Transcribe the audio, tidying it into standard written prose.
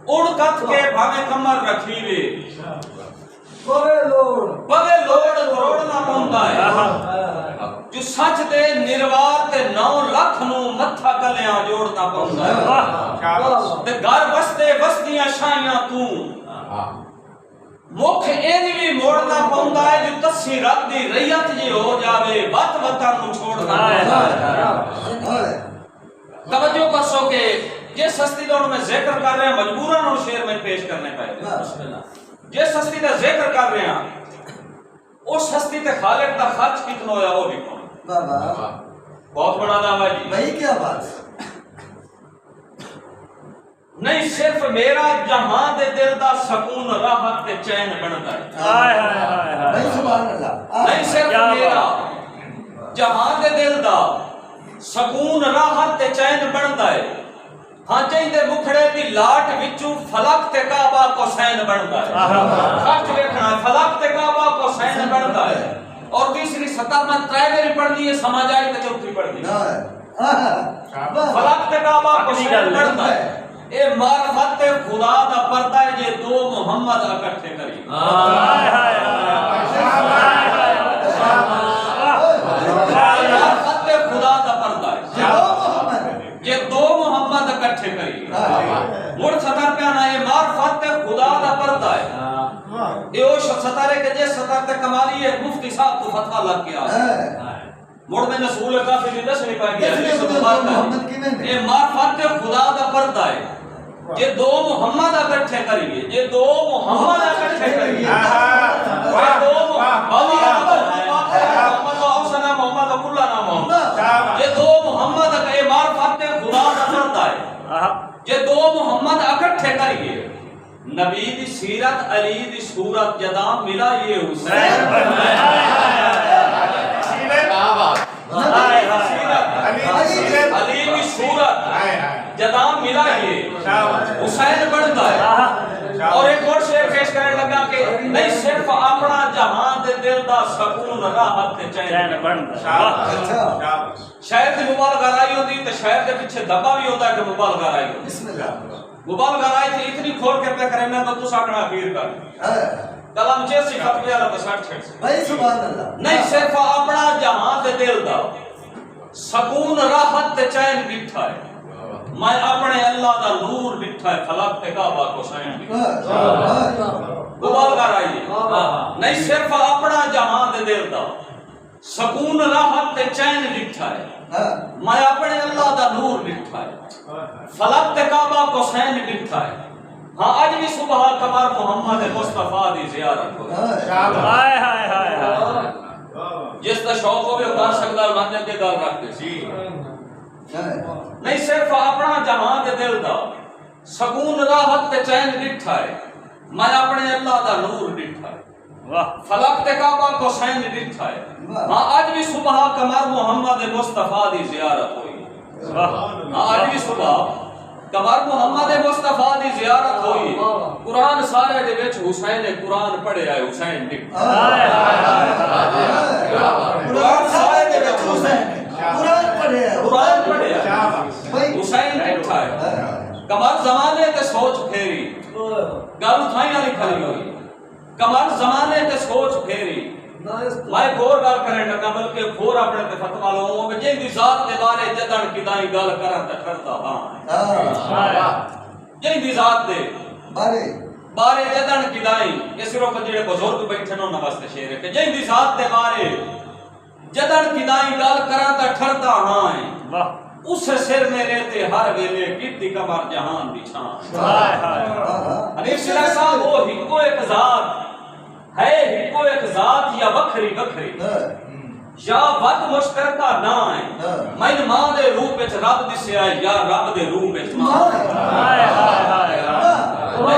اڑ کت کے بھاویں کمر رکھی وے پوے لوڑ کروڑنا پوندا ہے جو سچ دے نروار تے 9 لاکھ نو متھا گلیاں جوڑنا پوندا ہے تے گھر وستے وسدیاں شائیاں تو مکھ این بھی موڑنا پوندا ہے جو تسی رب دی ریت جی ہو جاوے وت وتاں نو چھوڑنا پوندا ہے توجہ کرسو کہ جس ہستی دا میں ذکر کر رہے ہیں مجبوراً اور شعر میں پیش کرنے پائے جس ہستی دا ذکر کر رہے ہیں اس ہستی تے خالق دا خرچ کتنا ہویا وہ بھی کون بہت بڑا دعویٰ جی بھائی کیا بات نہیں صرف میرا جہاں دے دل دا سکون راحت تے چین بندا ہے بھائی سبحان اللہ نہیں صرف میرا جہاں دے دل دا سکون راحت تے چین بندا ہے ہاں چاہیے مکھڑے دی لاٹ وچوں فلک تے کعبہ کو سین بندا ہے خرچ دیکھنا ہے فلک تے کعبہ کو سین بندا ہے اور تیسری سطح میں ترائے میری پڑھ دی ہے سمجھ آئی تے چوتھی پڑھ دی فلک تے کعبہ کو سین بندا ہے اے معرفت تے خدا دا پردہ ہے یہ دو محمد اکٹھے کری معرفت تے خدا دا پردہ ہے یہ دو محمد اکٹھے کری مڑ سطر پہ آنا یہ معرفت تے خدا دا پردہ ہے یہ وہ سطر ہے کہ جس سطر تے کمالی ہے مفتی صاحب تو فتوہ لگ گیا مڑ میں رسول کافی بھی دس نہیں پائے گیا یہ معرفت تے خدا دا پردہ ہے یہ دو محمد اکٹھے کریے یہ دو محمد اکٹھے کریے یہ دو یہ دو محمد یہ معرفت خدا دا پردہ ہے یہ دو محمد اکٹھے کریے نبی دی سیرت علی دی صورت جدا ملا یہ حسین علی دی صورت جدا ملا یہ حسین بنتا ہے اور ایک اور شعر پیش کرنے لگا کہ نہیں صرف اپنا جہاں دے دل دا سکون راحت تے چین بنتا شاید دی مبالغہ رائی ہوتی تو شاید دے پیچھے دبا بھی ہوتا ہے کہ مبالغہ رائی ہوتی مبالغہ رائی تھی اتنی کھول کے پہ کریں میں تو ساکنا اخیر کر کلام جیسی فتوی والا بساٹ چھڑ سے نہیں صرف اپنا جہاں دے دل دا سکون راحت تے چین بٹھا ہے میں اپنے اللہ دا نور بٹھا ہے فلک تے کعبہ کو سین بٹھا مبالغہ رائی نہیں صرف اپنا جہاں دے دل دا سکون راحت تے چین بٹھا ہے میں اپنے اللہ دا نور بٹھا ہے فلک تے کعبہ کو سین بٹھا ہے ہاں آج بھی صبح قمر محمد مصطفیٰ دی زیارت ہو جس دا شوق ہو بھی اتار سکتا ہے انہاں جنگے دار رکھتے نہیں صرف اپنا جہاں دے دل دا سکون راحت تے چین بٹھا ہے میں اپنے اللہ دا نور بٹھا ہے فلک تے کعبہ کو سین بٹھا ہے ہاں آج بھی صبح قمر محمد مصطفیٰ دی زیارت ہوئی ہاں آج بھی صبح قمر محمد مصطفیٰ دی زیارت ہوئی قرآن سارے دے وچ حسین قرآن پڑھے آئے حسین بٹھا قرآن سارے دے وچ حسین قرآن پڑھے آئے حسین بٹھا ہے قمر زمانے تے سوچ پھیری گل تھائی نہ لکھائی ہوئی کمال زمانے تے سوچ پھیری میں گور گل کرنے لگا بلکہ گور اپنے تے فتوا لوں کہ جے دی ذات دے بارے جدن کدائی گل کرن تے ٹھردا ہاں جے دی ذات دے بارے جدن کدائی اس رو جڑے بزرگ بیٹھے نو واسطے شعر ہے کہ جے دی ذات دے بارے جدن کدائی گل کرن تے ٹھردا ہاں اس سر میرے تے ہر ویلے کیتی کمر جہان دی چھان حنیف شرح صاحب وہ ہکو ایک ذات ہے ہکو ایک ذات یا وکھری وکھری یا ود مشترکہ نہ ہے میں ماں دے روح وچ رب دسیا یا رب دے روح وچ ماں